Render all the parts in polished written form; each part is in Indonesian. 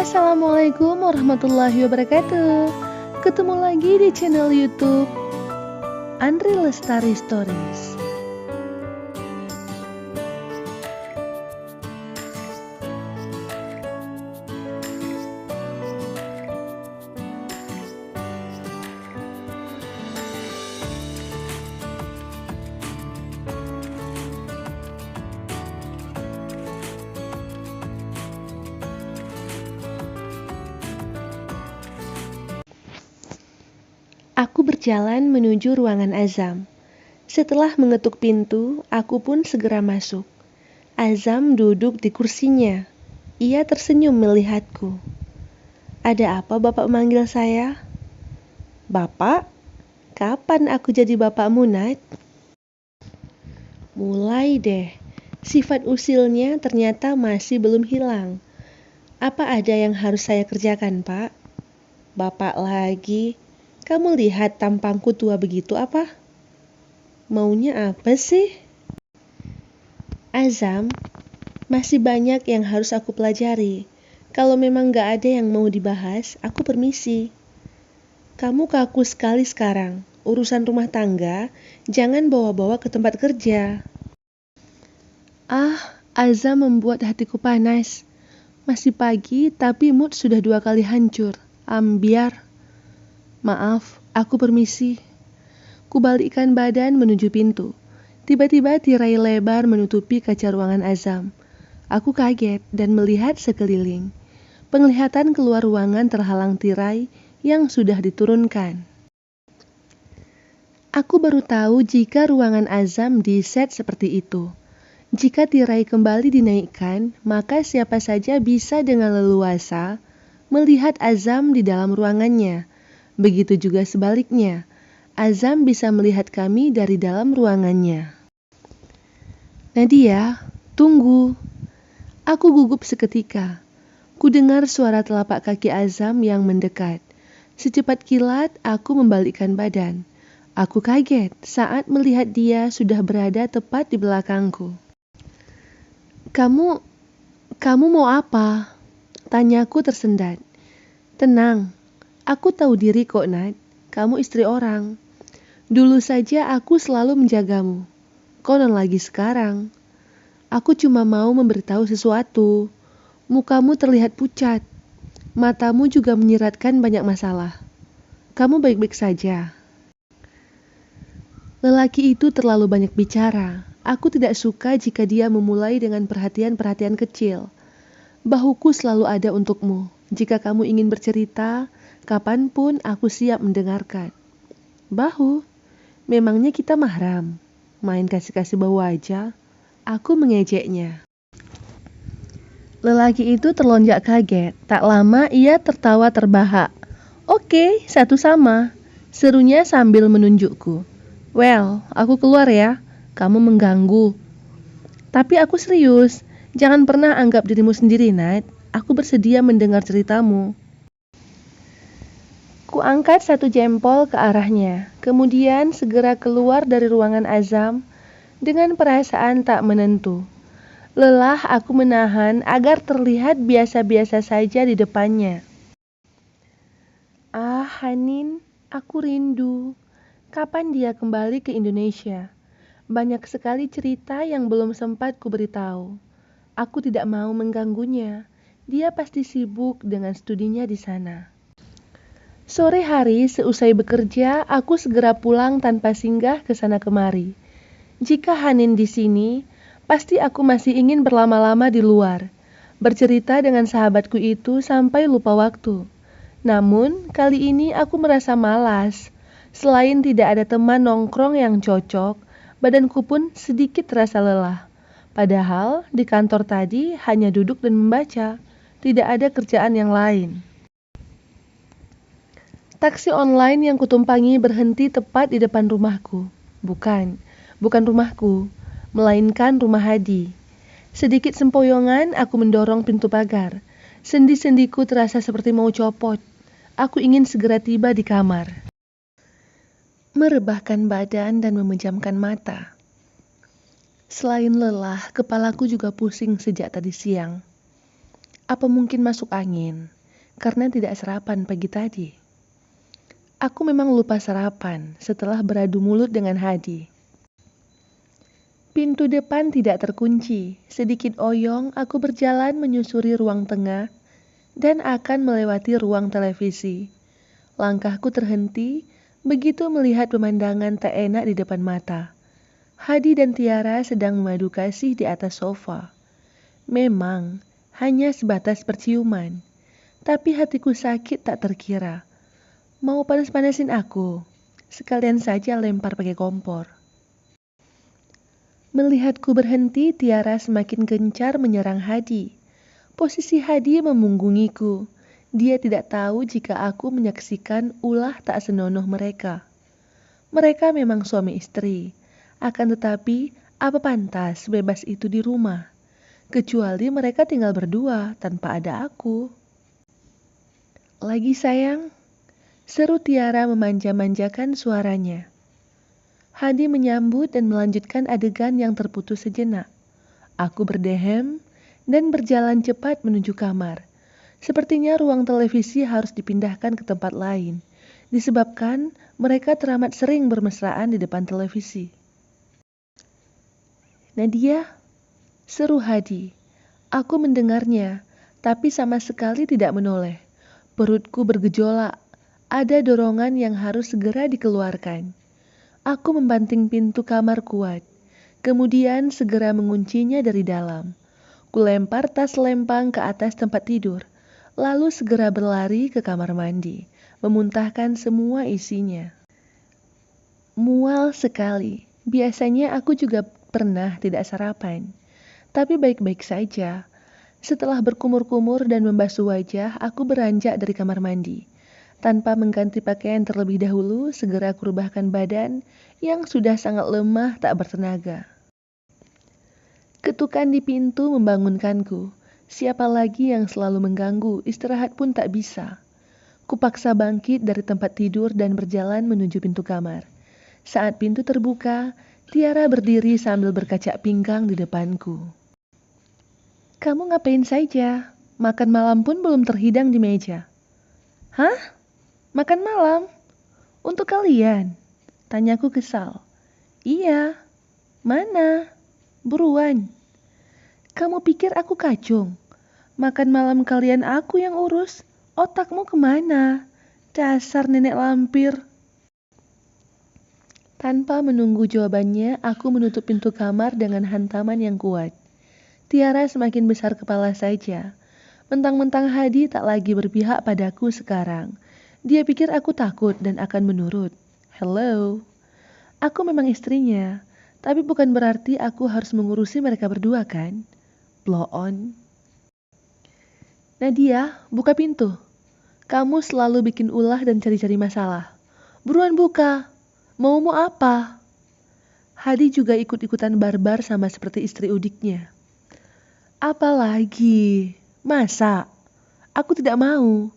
Assalamualaikum warahmatullahi wabarakatuh. Ketemu lagi di channel YouTube Andri Lestari Stories. Aku berjalan menuju ruangan Azam. Setelah mengetuk pintu, aku pun segera masuk. Azam duduk di kursinya. Ia tersenyum melihatku. "Ada apa Bapak memanggil saya?" "Bapak? Kapan aku jadi bapakmu, Nat?" Mulai deh, sifat usilnya ternyata masih belum hilang. "Apa ada yang harus saya kerjakan, Pak?" "Bapak lagi. Kamu lihat tampangku tua begitu apa? Maunya apa sih?" "Azam, masih banyak yang harus aku pelajari. Kalau memang gak ada yang mau dibahas, aku permisi." "Kamu kaku sekali sekarang. Urusan rumah tangga, jangan bawa-bawa ke tempat kerja." Azam membuat hatiku panas. Masih pagi, tapi mood sudah 2 kali hancur. Ambiar. "Maaf, aku permisi." Kubalikkan badan menuju pintu. Tiba-tiba tirai lebar menutupi kaca ruangan Azam. Aku kaget dan melihat sekeliling. Penglihatan keluar ruangan terhalang tirai yang sudah diturunkan. Aku baru tahu jika ruangan Azam diset seperti itu. Jika tirai kembali dinaikkan, maka siapa saja bisa dengan leluasa melihat Azam di dalam ruangannya. Begitu juga sebaliknya, Azam bisa melihat kami dari dalam ruangannya. "Nadia, tunggu." Aku gugup seketika. Kudengar suara telapak kaki Azam yang mendekat. Secepat kilat, aku membalikkan badan. Aku kaget saat melihat dia sudah berada tepat di belakangku. Kamu mau apa?" Tanyaku tersendat. "Tenang, aku tahu diri kok, Nat. Kamu istri orang. Dulu saja aku selalu menjagamu. Konon lagi sekarang. Aku cuma mau memberitahu sesuatu. Mukamu terlihat pucat. Matamu juga menyiratkan banyak masalah. Kamu baik-baik saja?" Lelaki itu terlalu banyak bicara. Aku tidak suka jika dia memulai dengan perhatian-perhatian kecil. "Bahuku selalu ada untukmu. Jika kamu ingin bercerita, kapanpun aku siap mendengarkan." "Bahu? Memangnya kita mahram? Main kasih-kasih bahu aja?" Aku mengejeknya. Lelaki itu terlonjak kaget. Tak lama ia tertawa terbahak. "Oke, satu sama," serunya sambil menunjukku. "Well, aku keluar ya. Kamu mengganggu." "Tapi aku serius. Jangan pernah anggap dirimu sendiri, Nat. Aku bersedia mendengar ceritamu." Ku angkat satu jempol ke arahnya, kemudian segera keluar dari ruangan Azam dengan perasaan tak menentu. Lelah aku menahan agar terlihat biasa-biasa saja di depannya. Hanin, aku rindu. Kapan dia kembali ke Indonesia? Banyak sekali cerita yang belum sempat kuberitahu. Aku tidak mau mengganggunya. Dia pasti sibuk dengan studinya di sana. Sore hari seusai bekerja, aku segera pulang tanpa singgah ke sana kemari. Jika Hanin di sini, pasti aku masih ingin berlama-lama di luar, bercerita dengan sahabatku itu sampai lupa waktu. Namun, kali ini aku merasa malas. Selain tidak ada teman nongkrong yang cocok, badanku pun sedikit terasa lelah. Padahal di kantor tadi hanya duduk dan membaca, tidak ada kerjaan yang lain. Taksi online yang kutumpangi berhenti tepat di depan rumahku. Bukan rumahku, melainkan rumah Hadi. Sedikit sempoyongan aku mendorong pintu pagar. Sendi-sendiku terasa seperti mau copot. Aku ingin segera tiba di kamar. Merebahkan badan dan memejamkan mata. Selain lelah, kepalaku juga pusing sejak tadi siang. Apa mungkin masuk angin karena tidak sarapan pagi tadi? Aku memang lupa sarapan setelah beradu mulut dengan Hadi. Pintu depan tidak terkunci. Sedikit oyong, aku berjalan menyusuri ruang tengah dan akan melewati ruang televisi. Langkahku terhenti begitu melihat pemandangan tak enak di depan mata. Hadi dan Tiara sedang memadu kasih di atas sofa. Memang hanya sebatas perciuman, tapi hatiku sakit tak terkira. Mau panas-panasin aku, sekalian saja lempar pakai kompor. Melihatku berhenti, Tiara semakin gencar menyerang Hadi. Posisi Hadi memunggungiku. Dia tidak tahu jika aku menyaksikan ulah tak senonoh mereka. Mereka memang suami istri. Akan tetapi, apa pantas bebas itu di rumah? Kecuali mereka tinggal berdua tanpa ada aku. Lagi sayang? Seru Tiara memanja-manjakan suaranya. Hadi menyambut dan melanjutkan adegan yang terputus sejenak. Aku berdehem dan berjalan cepat menuju kamar. Sepertinya ruang televisi harus dipindahkan ke tempat lain, disebabkan mereka teramat sering bermesraan di depan televisi. Nadia, seru Hadi. Aku mendengarnya, tapi sama sekali tidak menoleh. Perutku bergejolak, ada dorongan yang harus segera dikeluarkan. Aku membanting pintu kamar kuat, kemudian segera menguncinya dari dalam. Kulempar tas lempang ke atas tempat tidur, lalu segera berlari ke kamar mandi, memuntahkan semua isinya. Mual sekali. Biasanya aku juga pernah tidak sarapan, tapi baik-baik saja. Setelah berkumur-kumur dan membasuh wajah, aku beranjak dari kamar mandi. Tanpa mengganti pakaian terlebih dahulu, segera kurubahkan badan yang sudah sangat lemah tak bertenaga. Ketukan di pintu membangunkanku. Siapa lagi yang selalu mengganggu, istirahat pun tak bisa. Kupaksa bangkit dari tempat tidur dan berjalan menuju pintu kamar. Saat pintu terbuka, Tiara berdiri sambil berkaca pinggang di depanku. Kamu ngapain saja? Makan malam pun belum terhidang di meja. Hah? Makan malam? Untuk kalian? Tanyaku kesal. Iya. Mana? Buruan. Kamu pikir aku kacung? Makan malam kalian aku yang urus. Otakmu kemana? Dasar nenek lampir. Tanpa menunggu jawabannya, aku menutup pintu kamar dengan hantaman yang kuat. Tiara semakin besar kepala saja. Mentang-mentang Hadi tak lagi berpihak padaku sekarang. Dia pikir aku takut dan akan menurut. Hello. Aku memang istrinya, tapi bukan berarti aku harus mengurusi mereka berdua kan? Blow on. Nadia, buka pintu. Kamu selalu bikin ulah dan cari-cari masalah. Buruan buka. Mau apa? Hadi juga ikut-ikutan barbar sama seperti istri udiknya. Apalagi? Masa? Aku tidak mau.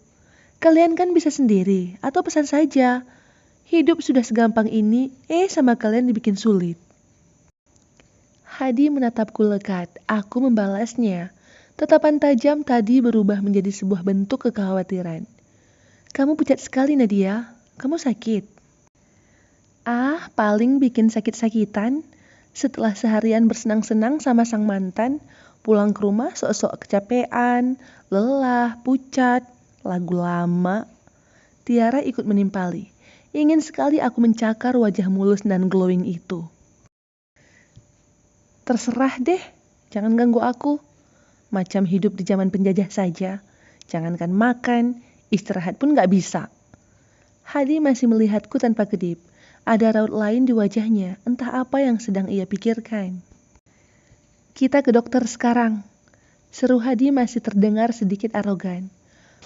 Kalian kan bisa sendiri, atau pesan saja. Hidup sudah segampang ini, sama kalian dibikin sulit. Hadi menatapku lekat, aku membalasnya. Tatapan tajam tadi berubah menjadi sebuah bentuk kekhawatiran. Kamu pucat sekali Nadia, kamu sakit. Paling bikin sakit-sakitan. Setelah seharian bersenang-senang sama sang mantan, pulang ke rumah sok-sok kecapean, lelah, pucat, lagu lama. Tiara ikut menimpali. Ingin sekali aku mencakar wajah mulus dan glowing itu. Terserah deh, jangan ganggu aku. Macam hidup di zaman penjajah saja. Jangankan makan, istirahat pun gak bisa. Hadi masih melihatku tanpa kedip. Ada raut lain di wajahnya, entah apa yang sedang ia pikirkan. Kita ke dokter sekarang. Seru Hadi masih terdengar sedikit arogan.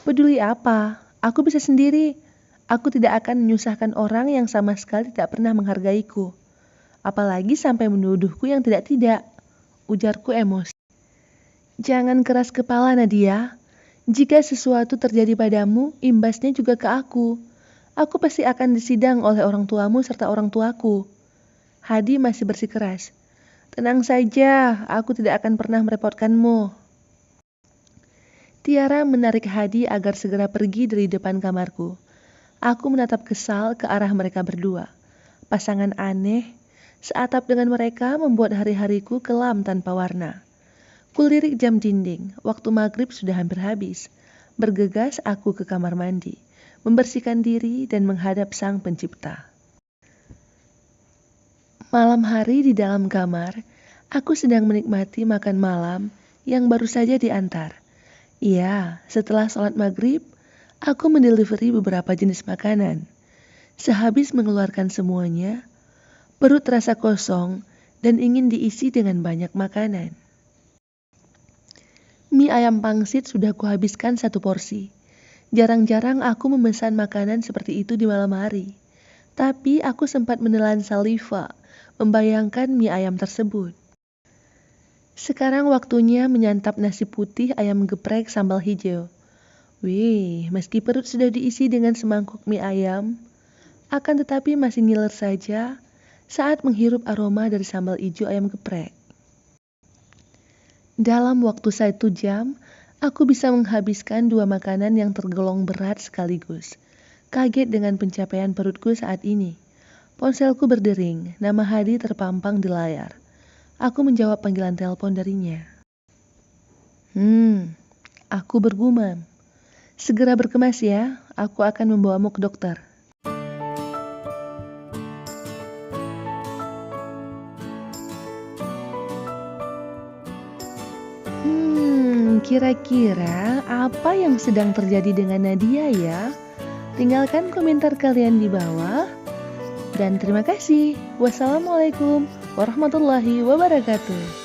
Peduli apa? Aku bisa sendiri. Aku tidak akan menyusahkan orang yang sama sekali tidak pernah menghargaiku. Apalagi sampai menuduhku yang tidak-tidak. Ujarku emosi. Jangan keras kepala Nadia. Jika sesuatu terjadi padamu, imbasnya juga ke aku. Aku pasti akan disidang oleh orang tuamu serta orang tuaku. Hadi masih bersikeras. Tenang saja, aku tidak akan pernah merepotkanmu. Tiara menarik Hadi agar segera pergi dari depan kamarku. Aku menatap kesal ke arah mereka berdua. Pasangan aneh, seatap dengan mereka membuat hari-hariku kelam tanpa warna. Kulirik jam dinding, waktu maghrib sudah hampir habis. Bergegas aku ke kamar mandi, membersihkan diri dan menghadap Sang Pencipta. Malam hari di dalam kamar, aku sedang menikmati makan malam yang baru saja diantar. Iya, setelah sholat maghrib, aku mendelivery beberapa jenis makanan. Sehabis mengeluarkan semuanya, perut terasa kosong dan ingin diisi dengan banyak makanan. Mie ayam pangsit sudah kuhabiskan 1 porsi. Jarang-jarang aku memesan makanan seperti itu di malam hari. Tapi aku sempat menelan saliva, membayangkan mie ayam tersebut. Sekarang waktunya menyantap nasi putih ayam geprek sambal hijau. Wih, meski perut sudah diisi dengan semangkuk mie ayam, akan tetapi masih ngiler saja saat menghirup aroma dari sambal hijau ayam geprek. Dalam waktu 1 jam, aku bisa menghabiskan 2 makanan yang tergolong berat sekaligus. Kaget dengan pencapaian perutku saat ini. Ponselku berdering, nama Hadi terpampang di layar. Aku menjawab panggilan telepon darinya. Aku bergumam. Segera berkemas ya, aku akan membawamu ke dokter. Kira-kira apa yang sedang terjadi dengan Nadia ya? Tinggalkan komentar kalian di bawah. Dan terima kasih. Wassalamualaikum warahmatullahi wabarakatuh.